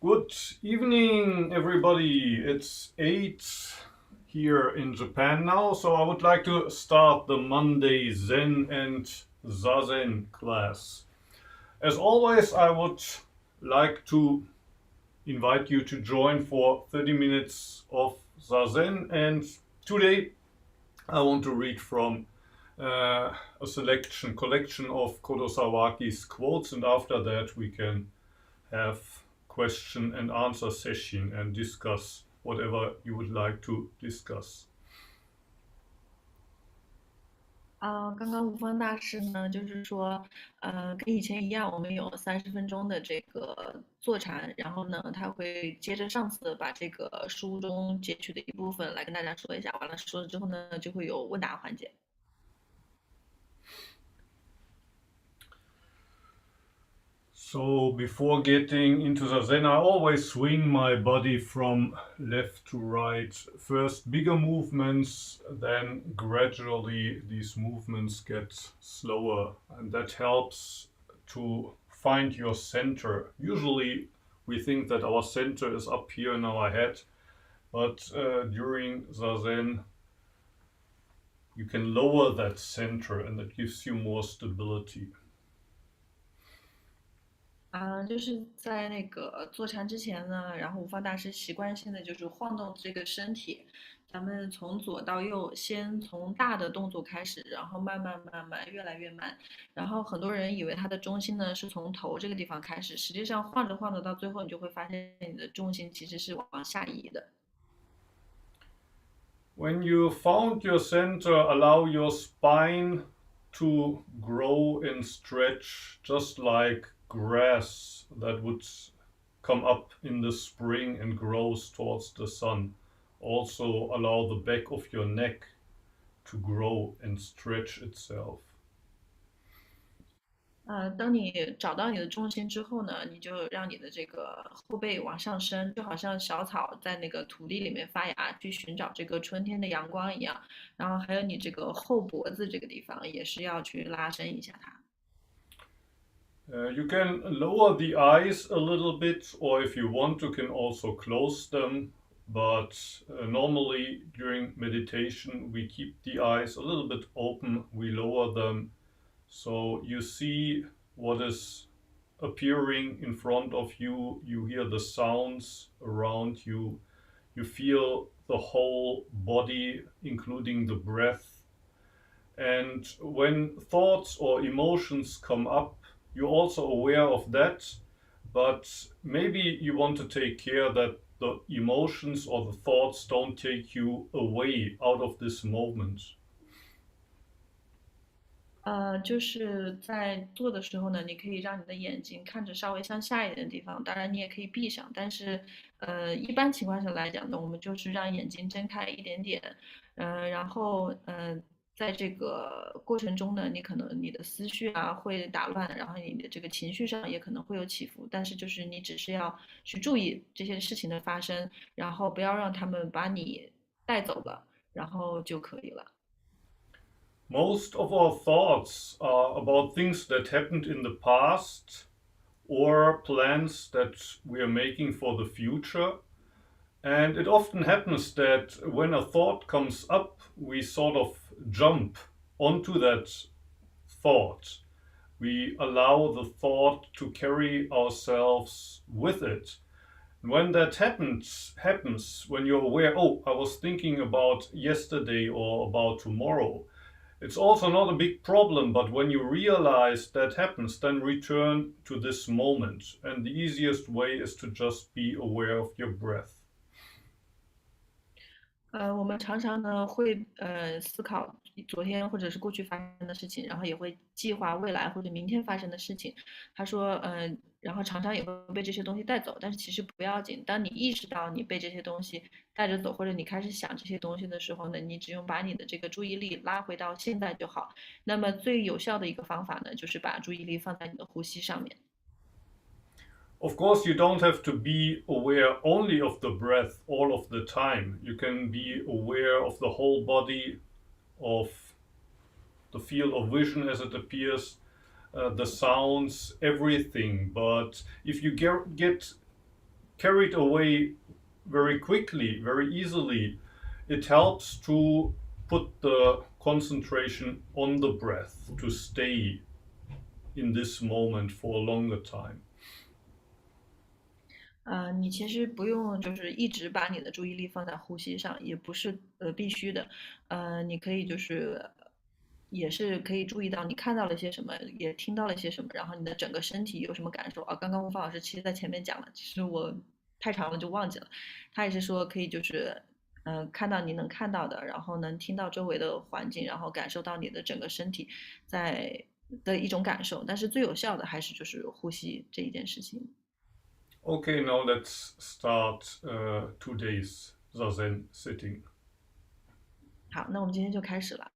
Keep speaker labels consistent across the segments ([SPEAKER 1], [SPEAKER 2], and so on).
[SPEAKER 1] Good evening, everybody. It's 8 here in Japan now, so I would like to start the Monday Zen and Zazen class. As always, I would like to invite you to join for 30 minutes of Zazen, and today I want to read from a collection of Kodo Sawaki's quotes, and after that we can have question and answer session and discuss whatever you would like to discuss.
[SPEAKER 2] 刚刚吴芳大师呢，就是说，跟以前一样，我们有30分钟的这个坐禅，然后呢，他会接着上次把这个书中截取的一部分来跟大家说一下，完了说了之后呢，就会有问答环节。
[SPEAKER 1] So before getting into the Zen, I always swing my body from left to right. First bigger movements, then gradually these movements get slower, and that helps to find your center. Usually we think that our center is up here in our head, but during Zazen you can lower that center and that gives you more stability.
[SPEAKER 2] 就是在那个坐禅之前呢，然后吴芳大师习惯性的就是晃动这个身体，咱们从左到右，先从大的动作开始，然后慢慢越来越慢。然后很多人以为他的中心呢是从头这个地方开始，实际上晃着晃着到最后，你就会发现你的重心其实是往下移的。
[SPEAKER 1] When you found your center, allow your spine to grow and stretch just like grass that would come up in the spring and grows towards the sun. Also, allow the back of your neck to grow and stretch itself.
[SPEAKER 2] 当你找到你的重心之后呢，你就让你的这个后背往上升，就好像小草在那个土地里面发芽，去寻找这个春天的阳光一样。然后还有你这个后脖子这个地方也是要去拉伸一下它。
[SPEAKER 1] You can lower the eyes a little bit, or if you want to, can also close them. But normally during meditation, we keep the eyes a little bit open, we lower them so you see what is appearing in front of you, you hear the sounds around you, you feel the whole body, including the breath. And when thoughts or emotions come up, you're also aware of that, but maybe you want to take care that the emotions or the thoughts don't take you away out of this moment.
[SPEAKER 2] 就是在做的时候呢，你可以让你的眼睛看着稍微向下一点的地方，当然你也可以闭上，但是，一般情况下来讲呢，我们就是让眼睛睁开一点点，然后，在这个过程中呢，你可能你的思绪啊会打乱，然后你的这个情绪上也可能会有起伏，但是就是你只是要去注意这些事情的发生，然后不要让他们把你带走了，然后就可以了。
[SPEAKER 1] Most of our thoughts are about things that happened in the past or plans that we are making for the future. And it often happens that when a thought comes up, we sort of jump onto that thought. We allow the thought to carry ourselves with it. When that happens when you're aware, oh, I was thinking about yesterday or about tomorrow, it's also not a big problem, but when you realize that happens, then return to this moment. And the easiest way is to just be aware of your breath.
[SPEAKER 2] 我们常常呢会思考昨天或者是过去发生的事情，然后也会计划未来或者明天发生的事情。他说，然后常常也会被这些东西带走，但是其实不要紧。当你意识到你被这些东西带着走，或者你开始想这些东西的时候呢，你只用把你的这个注意力拉回到现在就好。那么最有效的一个方法呢，就是把注意力放在你的呼吸上面。
[SPEAKER 1] Of course, you don't have to be aware only of the breath all of the time. You can be aware of the whole body, of the field of vision as it appears, the sounds, everything. But if you get carried away very quickly, very easily, it helps to put the concentration on the breath, to stay in this moment for a longer time.
[SPEAKER 2] 你其实不用就是一直把你的注意力放在呼吸上，也不是必须的。你可以就是也是可以注意到你看到了些什么，也听到了些什么，然后你的整个身体有什么感受啊？刚刚方老师其实在前面讲了，其实我太长了就忘记了。他也是说可以就是看到你能看到的，然后能听到周围的环境，然后感受到你的整个身体在的一种感受。但是最有效的还是就是呼吸这一件事情。
[SPEAKER 1] Okay, now let's start today's Zazen sitting.
[SPEAKER 2] 好，那我们今天就开始了。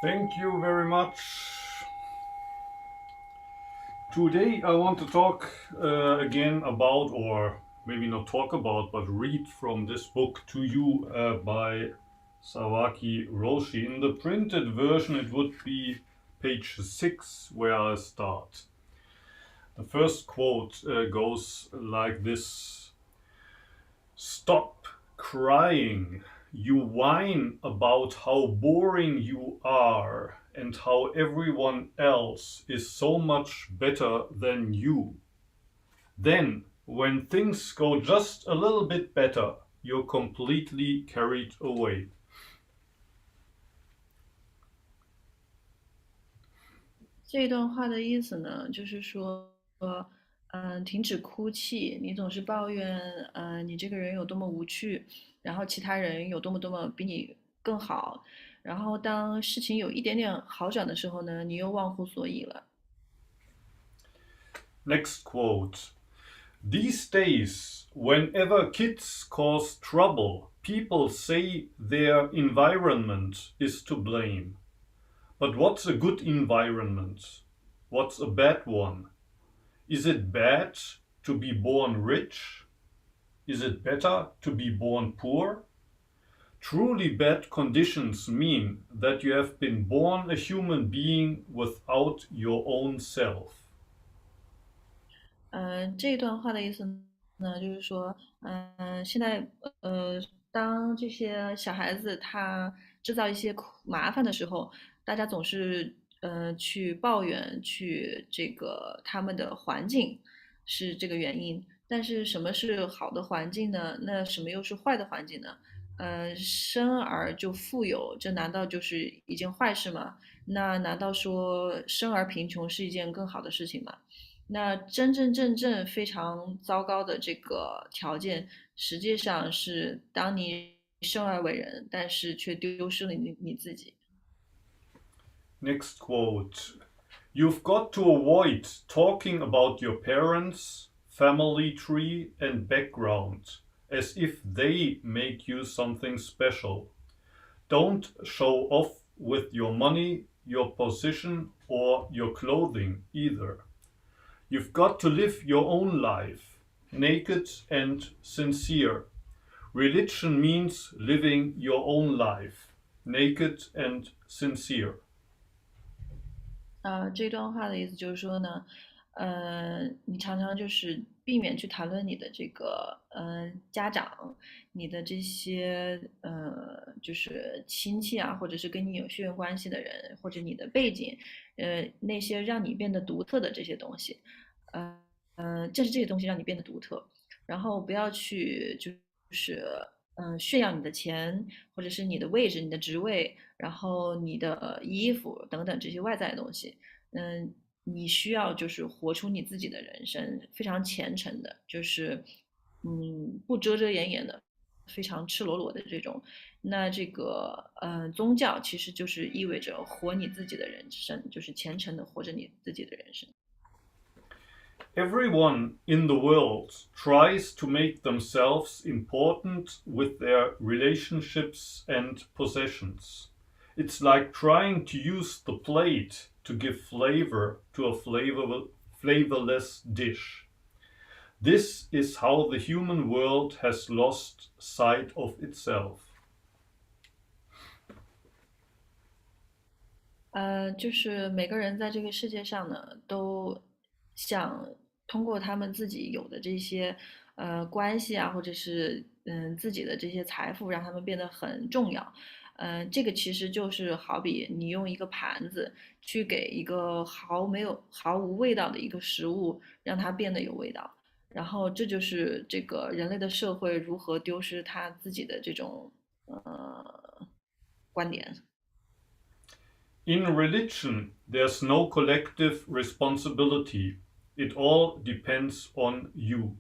[SPEAKER 1] Thank you very much. Today I want to talk again about, or maybe not talk about, but read from this book to you by Sawaki Roshi. In the printed version, it would be page 6 where I start. The first quote goes like this: Stop crying. You whine about how boring you are and how everyone else is so much better than you. Then, when things go just a little bit better, you're completely carried away.
[SPEAKER 2] 这一段话的意思呢，就是说，停止哭泣，你总是抱怨，你这个人有多么无趣，然后其他人有多么比你更好，然后当事情有一点点好转的时候呢，你又忘乎所以了。
[SPEAKER 1] Next quote. These days, whenever kids cause trouble, people say their environment is to blame. But what's a good environment? What's a bad one? Is it bad to be born rich? Is it better to be born poor? Truly bad conditions mean that you have been born a human being without your own self.
[SPEAKER 2] 这一段话的意思呢，就是说，现在呃，当这些小孩子他制造一些麻烦的时候，大家总是去抱怨，去这个他们的环境是这个原因。但是什么是好的环境呢？那什么又是坏的环境呢？生而就富有，这难道就是一件坏事吗？那难道说生而贫穷是一件更好的事情吗？那真真正正非常糟糕的这个条件，实际上是当你生而为人，但是却丢失了你自己。
[SPEAKER 1] Next quote. You've got to avoid talking about your parents, family tree, and background as if they make you something special. Don't show off with your money, your position, or your clothing either. You've got to live your own life, naked and sincere. Religion means living your own life, naked and sincere.
[SPEAKER 2] 这段话的意思就是说呢，你常常就是避免去谈论你的这个家长，你的这些就是亲戚啊，或者是跟你有血缘关系的人，或者你的背景，那些让你变得独特的这些东西，正是这些东西让你变得独特，然后不要去就是炫耀你的钱，或者是你的位置、你的职位，然后你的衣服等等这些外在的东西。你需要就是活出你自己的人生，非常虔诚的，就是不遮遮掩掩的，非常赤裸裸的这种。那这个宗教其实就是意味着活你自己的人生，就是虔诚的活着你自己的人生。
[SPEAKER 1] Everyone in the world tries to make themselves important with their relationships and possessions. It's like trying to use the plate to give flavor to a flavorless dish. This is how the human world has lost sight of itself.
[SPEAKER 2] 就是每个人在这个世界上呢，都想通过他们自己有的这些关系啊，或者是自己的这些财富，让他们变得很重要。这个其实就是好比你用一个盘子去给一个毫无味道的一个食物，让它变得有味道。然后这就是这个人类的社会如何丢失他自己的这种观点。
[SPEAKER 1] In religion, there's no collective responsibility. It all depends on you.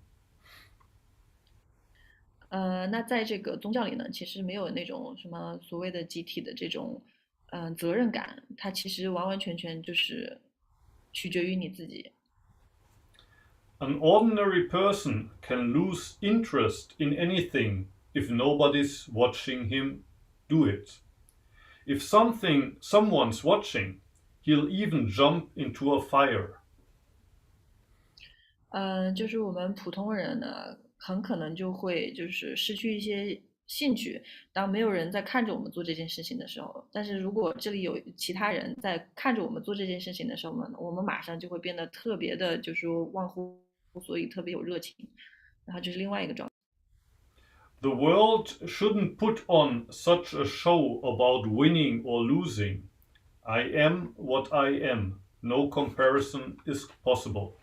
[SPEAKER 2] 那在这个宗教里呢，其实没有那种什么所谓的集体的这种责任感，它其实完完全全就是取决于你自己。
[SPEAKER 1] An ordinary person can lose interest in anything if nobody's watching him do it. If someone's watching, he'll even jump into a fire.
[SPEAKER 2] 就是我们普通人呢，很可能就会就是失去一些兴趣，当没有人在看着我们做这件事情的时候。但是如果这里有其他人在看着我们做这件事情的时候呢，我们马上就会变得特别的，就是说忘乎所以，特别有热情，然后这是另外一个状态。
[SPEAKER 1] The world shouldn't put on such a show about winning or losing. I am what I am. No comparison is possible.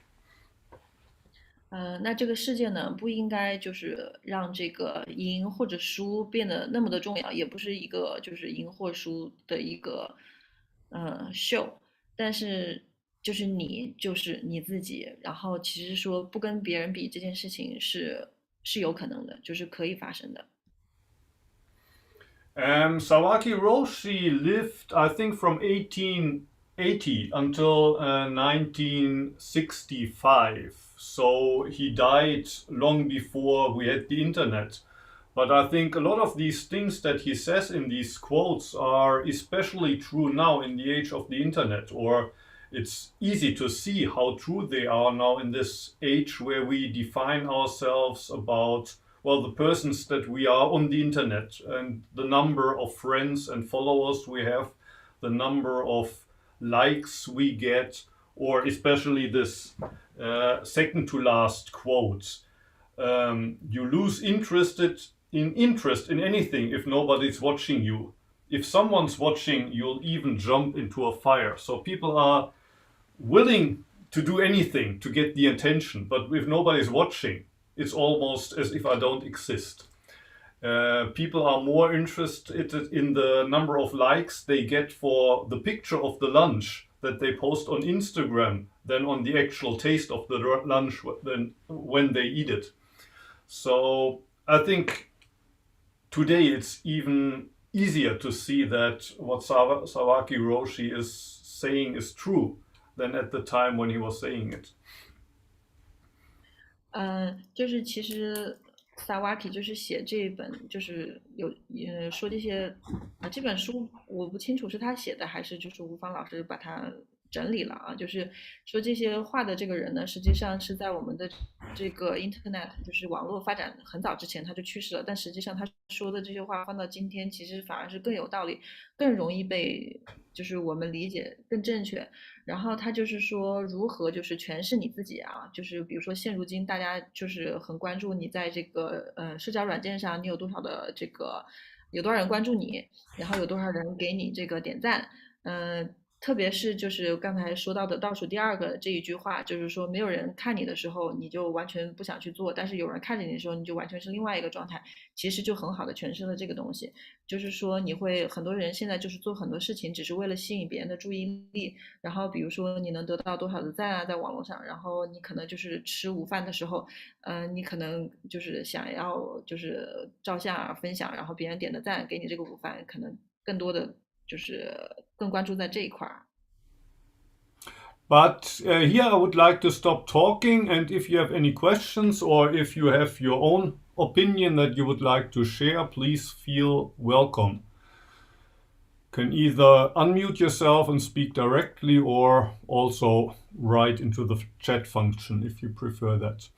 [SPEAKER 2] 那这个世界呢，不应该就是让这个赢或者输变得那么的重要，也不是一个就是赢或输的一个秀，但是就是你就是你自己，然后其实说不跟别人比这件事情是有可能的，就是可以发生的。
[SPEAKER 1] Sawaki Roshi lived, I think, from 1880 until 1965. So he died long before we had the internet. But I think a lot of these things that he says in these quotes are especially true now in the age of the internet, or it's easy to see how true they are now in this age where we define ourselves about, well, the persons that we are on the internet and the number of friends and followers we have, the number of likes we get, or especially this second to last quote. You lose interest in anything if nobody's watching you. If someone's watching, you'll even jump into a fire. So people are willing to do anything to get the attention, but if nobody's watching, it's almost as if I don't exist. People are more interested in the number of likes they get for the picture of the lunch that they post on Instagram than on the actual taste of the lunch when they eat it. So I think today it's even easier to see that what Sawaki Roshi is saying is true than at the time when he was saying it.
[SPEAKER 2] 就是其实萨瓦提就是写这本，就是有说这些，这本书我不清楚是他写的还是就是吴芳老师把它整理了啊。就是说这些话的这个人呢，实际上是在我们的这个 Internet，就是网络发展很早之前他就去世了，但实际上他说的这些话放到今天，其实反而是更有道理，更容易被就是我们理解更正确。然后他就是说如何就是诠释你自己啊，就是比如说现如今大家就是很关注你在这个社交软件上你有多少的这个有多少人关注你，然后有多少人给你这个点赞，特别是就是刚才说到的倒数第二个这一句话，就是说没有人看你的时候，你就完全不想去做；但是有人看着你的时候，你就完全是另外一个状态。其实就很好的诠释了这个东西，就是说你会很多人现在就是做很多事情，只是为了吸引别人的注意力。然后比如说你能得到多少的赞啊，在网络上，然后你可能就是吃午饭的时候，你可能就是想要就是照相啊分享，然后别人点的赞给你这个午饭，可能更多的就是更关注在这一块儿。
[SPEAKER 1] But here I would like to stop talking, and if you have any questions or if you have your own opinion that you would like to share, please feel welcome. Can either unmute yourself and speak directly or also write into the chat function if you prefer that.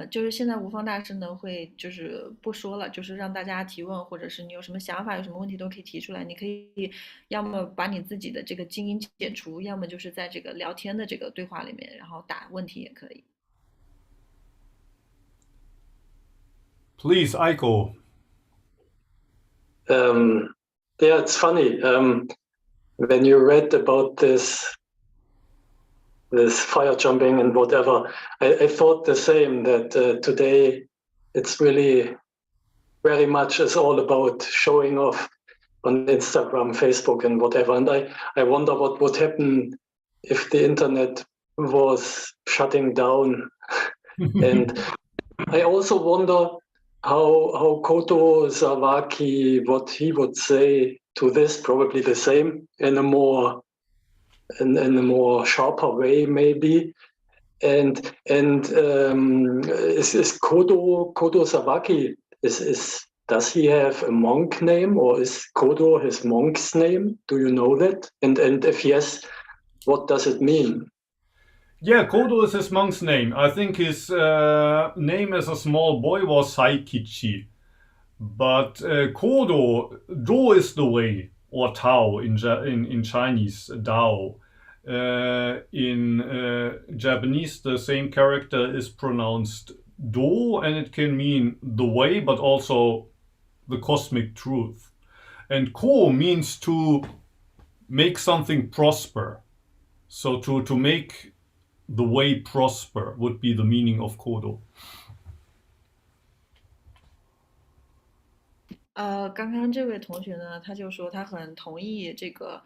[SPEAKER 2] 就是现在吴芳大师呢会就是不说了，就是让大家提问，或者是你有什么想法、有什么问题都可以提出来。你可以要么把你自己的这个静音解除，要么就是在这个聊天的这个对话里面，然后打问题也可以。
[SPEAKER 1] Please, Aiko.
[SPEAKER 3] Yeah, it's funny. When you read about this fire jumping and whatever, I thought the same, that today it's really very much is all about showing off on Instagram, Facebook and whatever. And I wonder what would happen if the internet was shutting down. And I also wonder how Koto Sawaki, what he would say to this, probably the same in a more sharper way, maybe. And is Koto Sawaki is does he have a monk name, or is Kodo his monk's name? Do you know that? And if yes, what does it mean?
[SPEAKER 1] Yeah, Kodo is his monk's name. I think his name as a small boy was Saikichi. But Kodo, Do is the way, or Tao in Chinese, Dao. In Japanese, the same character is pronounced Do, and it can mean the way, but also the cosmic truth. And Ko means to make something prosper. So to make the way prosper would be the meaning of Kodo.
[SPEAKER 2] 刚刚这位同学呢，他就说他很同意这个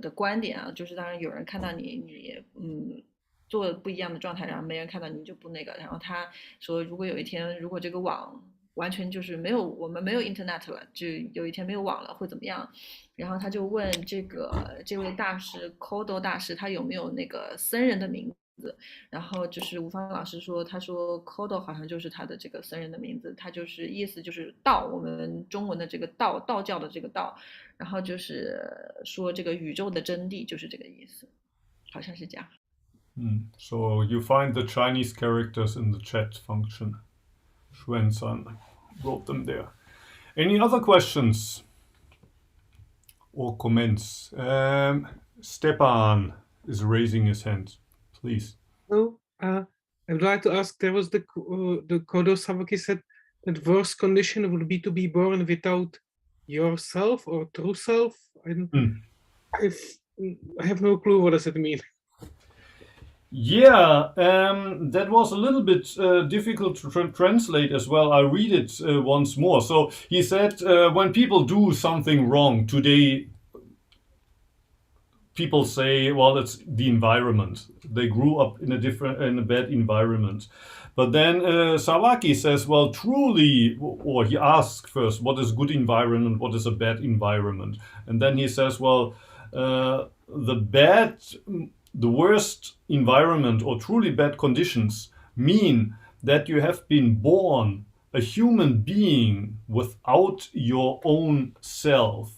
[SPEAKER 2] 的观点啊，就是当然有人看到你做不一样的状态，然后没人看到你就不那个，然后他说如果有一天如果这个网完全就是我们没有 internet 了，就有一天没有网了会怎么样？然后他就问这位大师 Kodo 大师他有没有那个僧人的名字？然后就是吴芳老师说，他说 Kodo 好像就是他的这个僧人的名字，他就是意思就是道，我们中文的这个道教的这个道，然后就是说这个宇宙的真谛就是这个意思，好像是这样。
[SPEAKER 1] So you find the Chinese characters in the chat function. Xuan wrote them there. Any other questions or comments? Stepan is raising his hand. Please.
[SPEAKER 4] So, I would like to ask, there was the Kodo Savaki said that worst condition would be to be born without yourself or true self. I have no clue what does it mean.
[SPEAKER 1] Yeah, that was a little bit difficult to translate as well. I'll read it once more. So he said, when people do something wrong today, people say, well, it's the environment. They grew up in a bad environment. But then Sawaki says, well, truly, or he asks first, what is good environment? What is a bad environment? And then he says, well, the worst environment or truly bad conditions mean that you have been born a human being without your own self.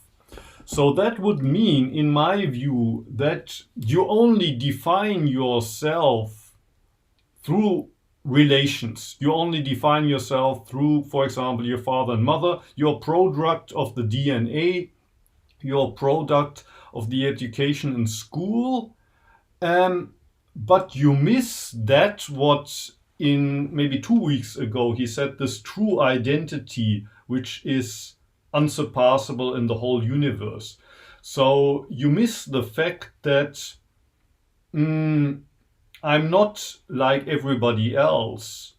[SPEAKER 1] So that would mean, in my view, that you only define yourself through relations. You only define yourself through, for example, your father and mother, your product of the DNA, your product of the education in school. But you miss that what in maybe 2 weeks ago he said, this true identity, which is unsurpassable in the whole universe. So you miss the fact that I'm not like everybody else.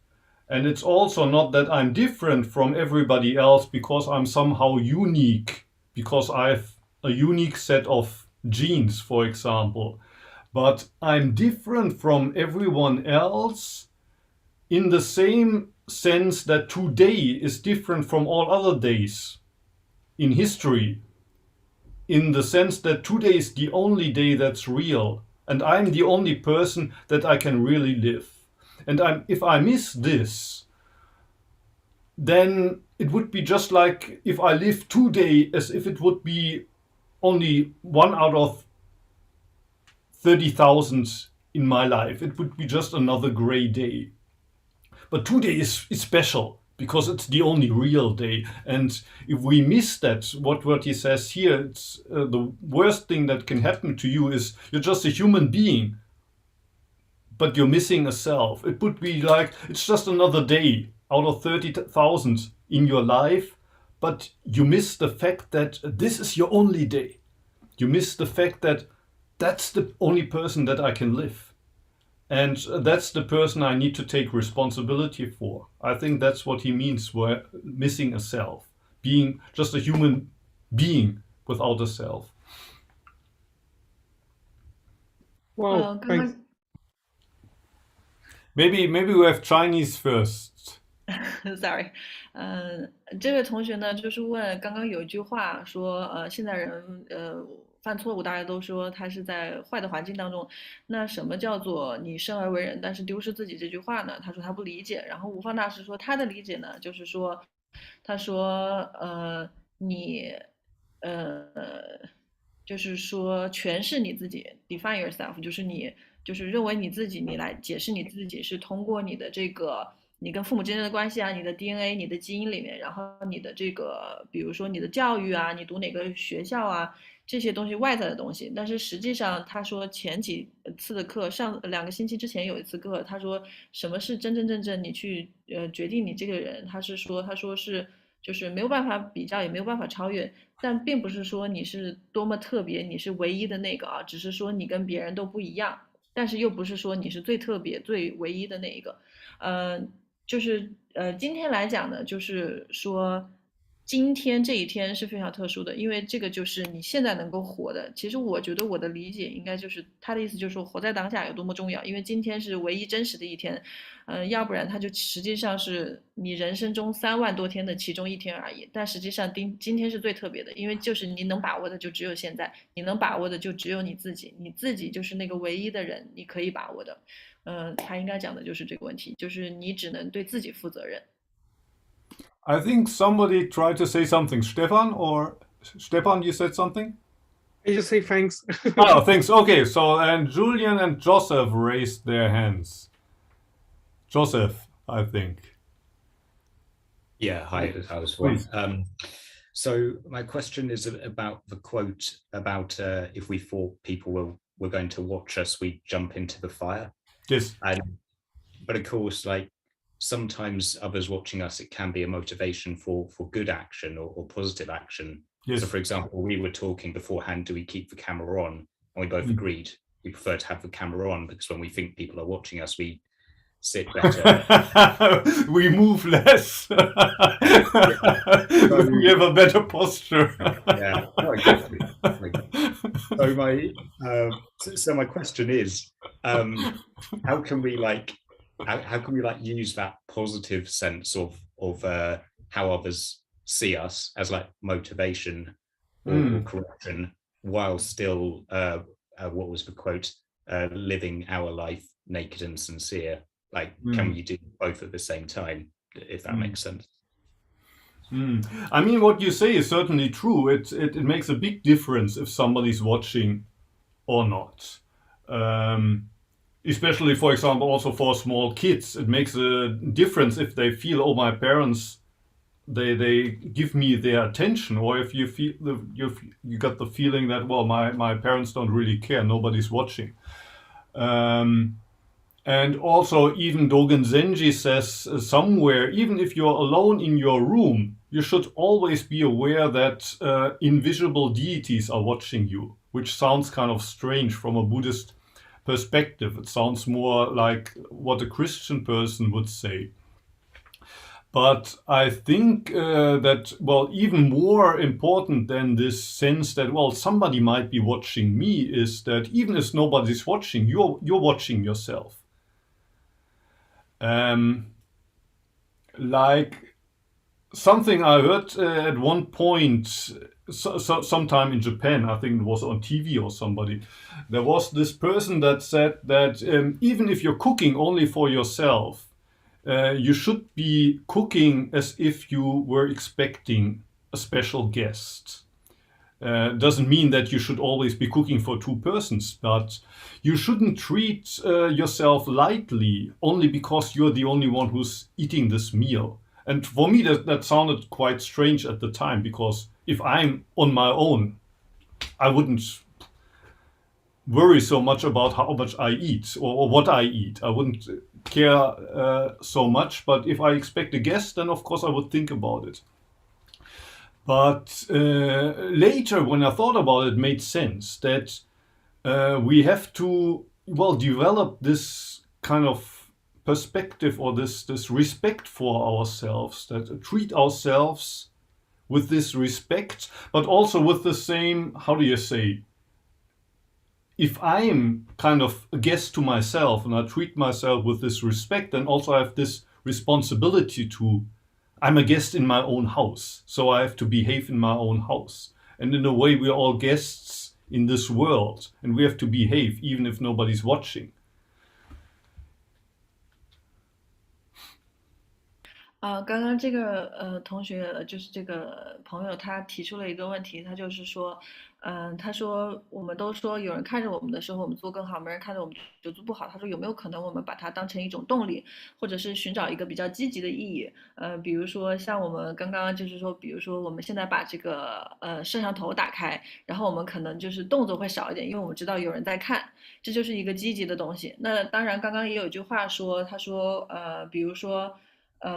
[SPEAKER 1] And it's also not that I'm different from everybody else because I'm somehow unique, because I have a unique set of genes, for example. But I'm different from everyone else in the same sense that today is different from all other days in history, in the sense that today is the only day that's real, and I'm the only person that I can really live. And if I miss this, then it would be just like if I live today as if it would be only 1 out of 30,000 in my life. It would be just another gray day. But today is special because it's the only real day. And if we miss that, what he says here, it's the worst thing that can happen to you is you're just a human being, but you're missing a self. It would be like it's just another day out of 30,000 in your life, but you miss the fact that this is your only day. You miss the fact that that's the only person that I can live. And that's the person I need to take responsibility for. I think that's what he means by missing a self, being just a human being without a self.
[SPEAKER 4] Wow, thanks.
[SPEAKER 1] Maybe we have Chinese first.
[SPEAKER 2] Sorry，这位同学呢，就是问刚刚有一句话说，现在人犯错误，大家都说他是在坏的环境当中。那什么叫做你生而为人，但是丢失自己这句话呢？他说他不理解。然后吴放大师说他的理解呢，就是说，他说，你，就是说诠释你自己，define yourself，就是你就是认为你自己，你来解释你自己是通过你的这个你跟父母之间的关系啊，你的 DNA、你的基因里面，然后你的这个，比如说你的教育啊，你读哪个学校啊，这些东西外在的东西。但是实际上，他说前几次的课，上2个星期之前有一次课，他说什么是真真正正你去决定你这个人，他说是就是没有办法比较，也没有办法超越。但并不是说你是多么特别，你是唯一的那个啊，只是说你跟别人都不一样，但是又不是说你是最特别、最唯一的那一个。就是今天来讲呢，就是说今天这一天是非常特殊的，因为这个就是你现在能够活的。其实我觉得我的理解应该就是他的意思，就是说活在当下有多么重要，因为今天是唯一真实的一天，要不然它就实际上是你人生中3万多天的其中一天而已。但实际上今天是最特别的，因为就是你能把握的就只有现在，你能把握的就只有你自己，你自己就是那个唯一的人，你可以把握的。他应该讲的就是这个问题，就是你只能对自己负责任。
[SPEAKER 1] I think somebody tried to say something. Stefan, you said something?
[SPEAKER 4] I just say thanks.
[SPEAKER 1] Oh, thanks. Okay, so and Julian and Joseph raised their hands. Joseph, I think.
[SPEAKER 5] Yeah, hi, I was
[SPEAKER 1] Please.
[SPEAKER 5] So my question is about the quote about if we thought people were going to watch us, we'd jump into the fire.
[SPEAKER 1] Yes.
[SPEAKER 5] But of course, like sometimes others watching us, it can be a motivation for good action or positive action.
[SPEAKER 1] Yes.
[SPEAKER 5] So for example, we were talking beforehand, do we keep the camera on? And we both agreed we prefer to have the camera on because when we think people are watching us, we sit better.
[SPEAKER 1] We move less. We have a better posture.
[SPEAKER 5] Yeah, no, exactly. So my question is, how can we use that positive sense of how others see us as like motivation or correction, while still what was the quote, living our life naked and sincere? Like, can we do both at the same time, if that makes sense?
[SPEAKER 1] I mean, what you say is certainly true. It makes a big difference if somebody's watching or not. Especially, for example, also for small kids, it makes a difference if they feel, oh, my parents, they give me their attention, or if you feel you got the feeling that, well, my parents don't really care, nobody's watching. And also, even Dogen Zenji says somewhere, even if you're alone in your room, you should always be aware that invisible deities are watching you, which sounds kind of strange from a Buddhist perspective. It sounds more like what a Christian person would say. But I think that, well, even more important than this sense that, well, somebody might be watching me is that even if nobody's watching, you're watching yourself. Like something I heard at one point, sometime in Japan, I think it was on TV or somebody, there was this person that said that even if you're cooking only for yourself, you should be cooking as if you were expecting a special guest. Doesn't mean that you should always be cooking for 2 persons, but you shouldn't treat yourself lightly only because you're the only one who's eating this meal. And for me, that sounded quite strange at the time, because if I'm on my own, I wouldn't worry so much about how much I eat or what I eat. I wouldn't care so much, but if I expect a guest, then of course I would think about it. But later, when I thought about it, it made sense that we have to, well, develop this kind of perspective or this respect for ourselves, that treat ourselves with this respect, but also with the same, how do you say, if I'm kind of a guest to myself and I treat myself with this respect, then also I have this responsibility to, I'm a guest in my own house, so I have to behave in my own house. And in a way, we're all guests in this world, and we have to behave even if nobody's watching.
[SPEAKER 2] 刚刚这个同学就是这个朋友，他提出了一个问题，他就是说，他说我们都说有人看着我们的时候，我们做更好，没人看着我们就做不好。他说有没有可能我们把它当成一种动力，或者是寻找一个比较积极的意义？比如说像我们刚刚就是说，比如说我们现在把这个摄像头打开，然后我们可能就是动作会少一点，因为我们知道有人在看，这就是一个积极的东西。那当然，刚刚也有一句话说，他说比如说。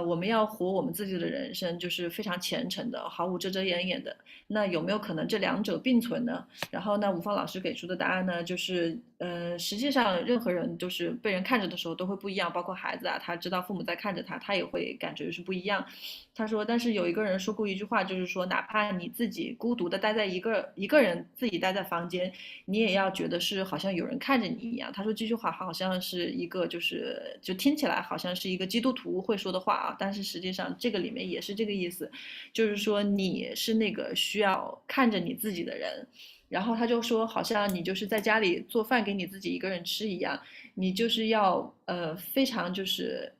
[SPEAKER 2] 我们要活我们自己的人生，就是非常虔诚的，毫无遮遮掩掩的。那有没有可能这两者并存呢？然后呢，吴芳老师给出的答案呢，就是实际上任何人就是被人看着的时候都会不一样，包括孩子啊，他知道父母在看着他，他也会感觉是不一样。他说，但是有一个人说过一句话，就是说，哪怕你自己孤独的待在一个人自己待在房间，你也要觉得是好像有人看着你一样。他说这句话好像是一个就听起来好像是一个基督徒会说的话啊，但是实际上这个里面也是这个意思，就是说你是那个需要看着你自己的人。然后他就说，好像你就是在家里做饭给你自己一个人吃一样，你就是要非常就是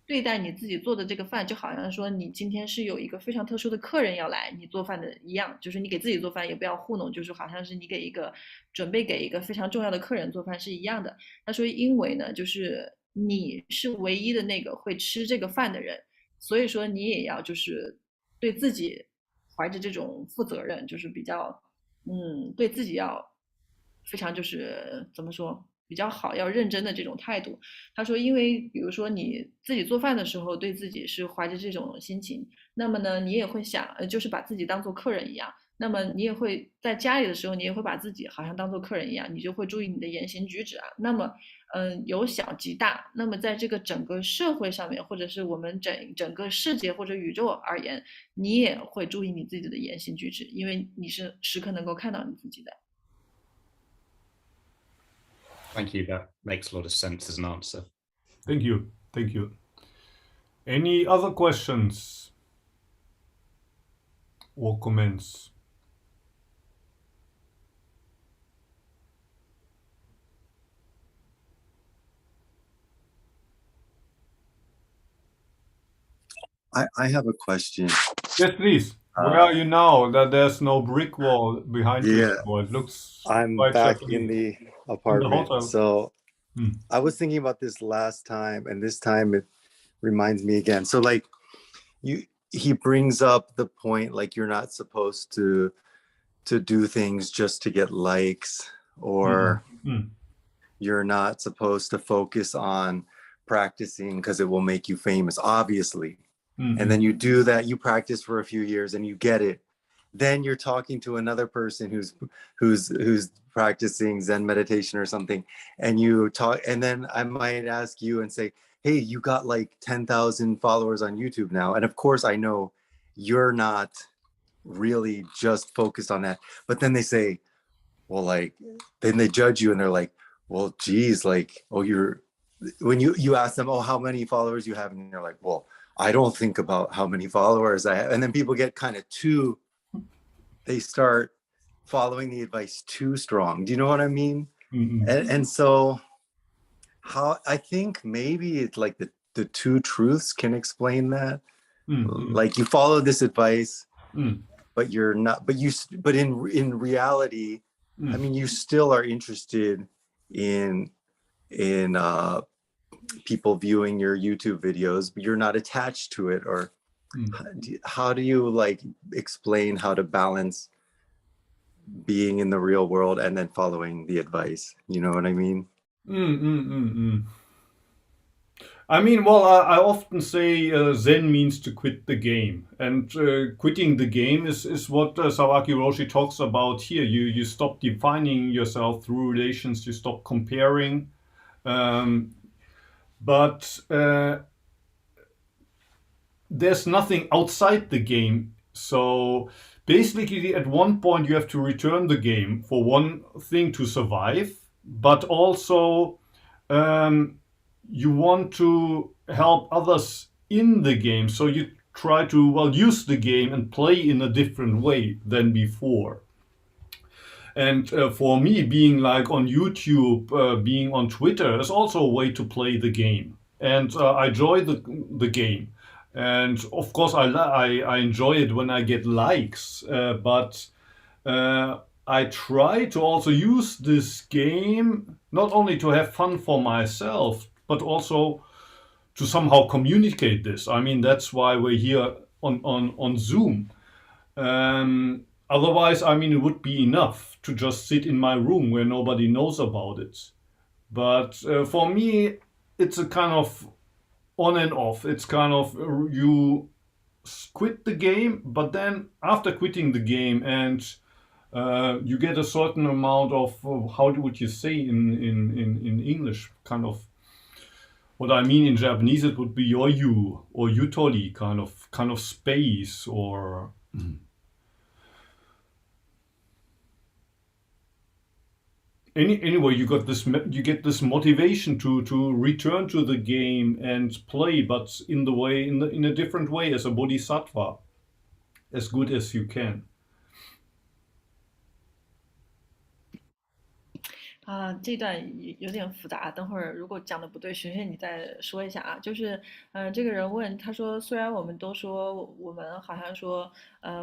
[SPEAKER 2] 对待你自己做的这个饭，就好像说你今天是有一个非常特殊的客人要来，你做饭的一样，就是你给自己做饭也不要糊弄，就是好像是你准备给一个非常重要的客人做饭是一样的。他说，因为呢，就是你是唯一的那个会吃这个饭的人，所以说你也要就是对自己怀着这种负责任，就是比较对自己要非常就是怎么说比较好，要认真的这种态度。他说，因为比如说你自己做饭的时候，对自己是怀着这种心情，那么呢，你也会想，就是把自己当做客人一样。那么你也会在家里的时候，你也会把自己好像当做客人一样，你就会注意你的言行举止啊。那么，由小及大，那么在这个整个社会上面，或者是我们整个世界或者宇宙而言，你也会注意你自己的言行举止，因为你是时刻能够看到你自己的。
[SPEAKER 5] Thank you. That makes a lot of sense as an answer.
[SPEAKER 1] Thank you. Thank you. Any other questions or comments?
[SPEAKER 6] I have a question.
[SPEAKER 1] Yes, please. Where are you now? That there's no brick wall behind you.
[SPEAKER 6] Yeah,
[SPEAKER 1] It looks
[SPEAKER 6] I'm
[SPEAKER 1] quite
[SPEAKER 6] back
[SPEAKER 1] Japanese.
[SPEAKER 6] in the apartment.
[SPEAKER 1] hotel.
[SPEAKER 6] So
[SPEAKER 1] Hmm.
[SPEAKER 6] I was thinking about this last time, and this time it reminds me again. So like he brings up the point like you're not supposed to do things just to get likes, or you're not supposed to focus on practicing because it will make you famous, obviously. And then you do that, you practice for a few years and you get it. Then you're talking to another person who's practicing Zen meditation or something, and you talk, and then I might ask you and say, hey, you got like 10,000 followers on YouTube now. And of course I know you're not really just focused on that. But then they say, well, like, then they judge you and they're like, well, geez, like, oh, when you ask them, oh, how many followers you have? And they're like, well, I don't think about how many followers I have. And then people get kind of they start following the advice too strong. Do you know what I mean? And so I think maybe it's like the two truths can explain that. Like you follow this advice, but you're not, but in reality, I mean, you still are interested in people viewing your YouTube videos, but you're not attached to it. Or how do you like explain how to balance being in the real world and then following the advice? You know what I mean?
[SPEAKER 1] I mean, well, I often say Zen means to quit the game, and quitting the game is what Sawaki Roshi talks about here. You stop defining yourself through relations, you stop comparing, but there's nothing outside the game. So basically, at one point, you have to return the game for one thing to survive, but also you want to help others in the game. So you try to, use the game and play in a different way than before. And for me, being like on YouTube, being on Twitter is also a way to play the game. And I enjoy the game. and of course I enjoy it when I get likes, but I try to also use this game not only to have fun for myself, but also to somehow communicate this. I mean, that's why we're here on Zoom. Otherwise, I mean, it would be enough to just sit in my room where nobody knows about it. But for me, it's a kind of on and off. It's kind of you quit the game, but then after quitting the game and you get a certain amount of how would you say in English, kind of what I mean in Japanese, it would be yoyu or yutori, kind of space or. Anyway, you get this motivation to return to the game and play, but in a different way as a bodhisattva, as good as you can.
[SPEAKER 2] 这段有点复杂，等会儿如果讲的不对，璇璇你再说一下啊。就是，这个人问他说，虽然我们都说我们好像说，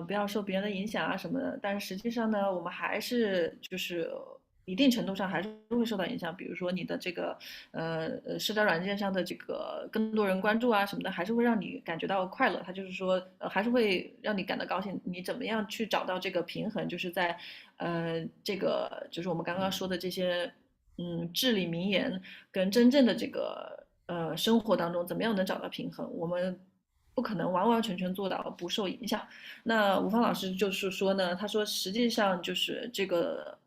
[SPEAKER 2] 不要受别人的影响啊什么的，但是实际上呢，我们还是就是一定程度上还是会受到影响。比如说你的这个社交软件上的这个更多人关注啊什么的，还是会让你感觉到快乐。他就是说，还是会让你感到高兴。你怎么样去找到这个平衡？就是在这个就是我们刚刚说的这些至理名言跟真正的这个生活当中，怎么样能找到平衡？我们不可能完完全全做到不受影响。那吴芳老师就是说呢，他说实际上就是这个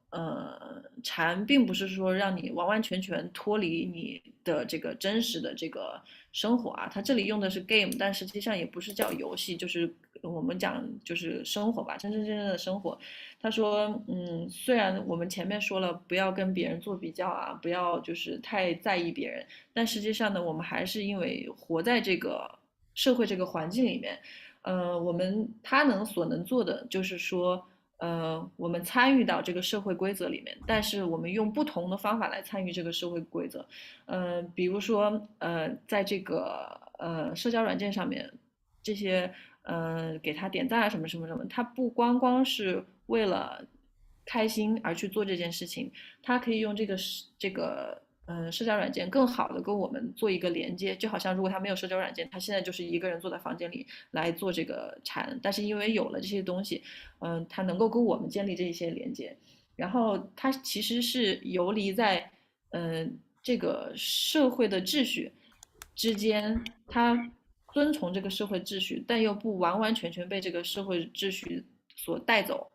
[SPEAKER 2] 禅并不是说让你完完全全脱离你的这个真实的这个生活啊，他这里用的是 game， 但实际上也不是叫游戏，就是我们讲就是生活吧，真真正正的生活。他说，虽然我们前面说了不要跟别人做比较啊，不要就是太在意别人，但实际上呢，我们还是因为活在这个社会这个环境里面，他所能做的就是说，我们参与到这个社会规则里面，但是我们用不同的方法来参与这个社会规则，比如说，在这个社交软件上面，这些给他点赞啊什么什么什么，他不光光是为了开心而去做这件事情，他可以用这个社交软件更好的跟我们做一个连接，就好像如果他没有社交软件，他现在就是一个人坐在房间里来做这个禅，但是因为有了这些东西，他能够跟我们建立这些连接，然后他其实是游离在这个社会的秩序之间，他遵从这个社会秩序，但又不完完全全被这个社会秩序所带走，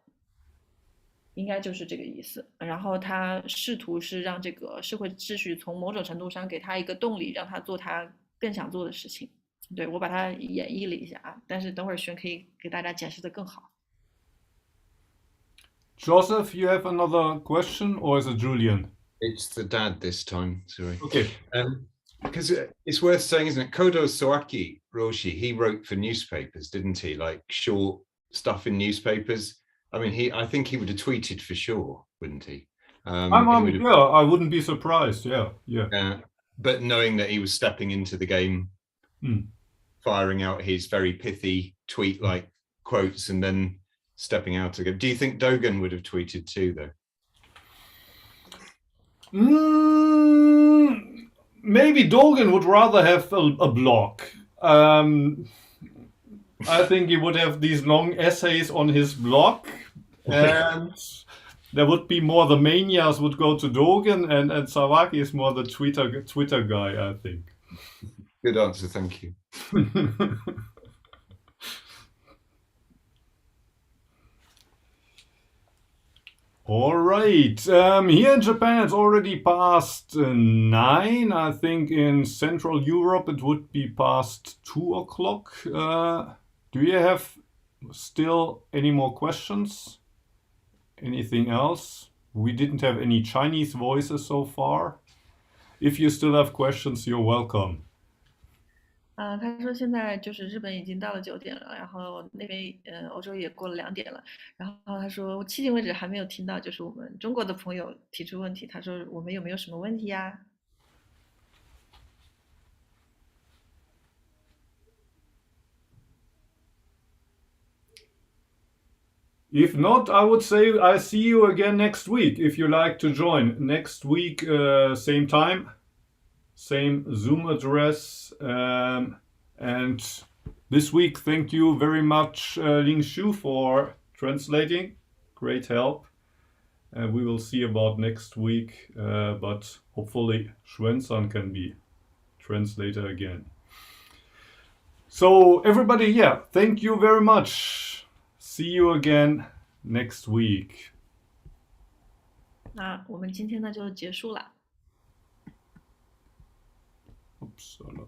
[SPEAKER 2] 应该就是这个意思。然后他试图是让这个社会秩序从某种程度上给他一个动力，让他做他更想做的事情。对，我把它演绎了一下啊，但是等会儿璇可以给大家解释的更好。
[SPEAKER 1] Joseph, you have another question, or is it Julian?
[SPEAKER 7] It's the dad this time, sorry.
[SPEAKER 1] Okay.
[SPEAKER 7] Because it's worth saying, isn't it? Kodo Soaki Roshi, he wrote for newspapers, didn't he? Like short stuff in newspapers. I mean, I think he would have tweeted for sure, wouldn't he?
[SPEAKER 1] Yeah, I wouldn't be surprised. Yeah.
[SPEAKER 7] But knowing that he was stepping into the game, firing out his very pithy tweet-like quotes, and then stepping out again. Do you think Dogen would have tweeted too, though?
[SPEAKER 1] Maybe Dogen would rather have a blog. I think he would have these long essays on his blog, and there would be more the manias would go to Dogen, and Sawaki is more the Twitter guy, I think.
[SPEAKER 7] Good answer, thank you.
[SPEAKER 1] All right. Here in Japan, it's already past 9. I think in Central Europe, it would be past 2 o'clock. Do you have still any more questions? Anything else? We didn't have any Chinese voices so far. If you still have questions, you're welcome.
[SPEAKER 2] 他说现在就是日本已经到了9点了，然后那边欧洲也过了2点了，然后他说迄今为止还没有听到就是我们中国的朋友提出问题，他说我们有没有什么问题呀？
[SPEAKER 1] If not, I would say I see you again next week if you like to join. Next week, same time, same Zoom address. And this week, thank you very much, Ling Shu, for translating. Great help. We will see about next week, but hopefully Xuan-san can be translator again. So everybody, yeah, thank you very much. See you again next week.
[SPEAKER 2] 那我们今天呢就结束了。
[SPEAKER 1] Upsala.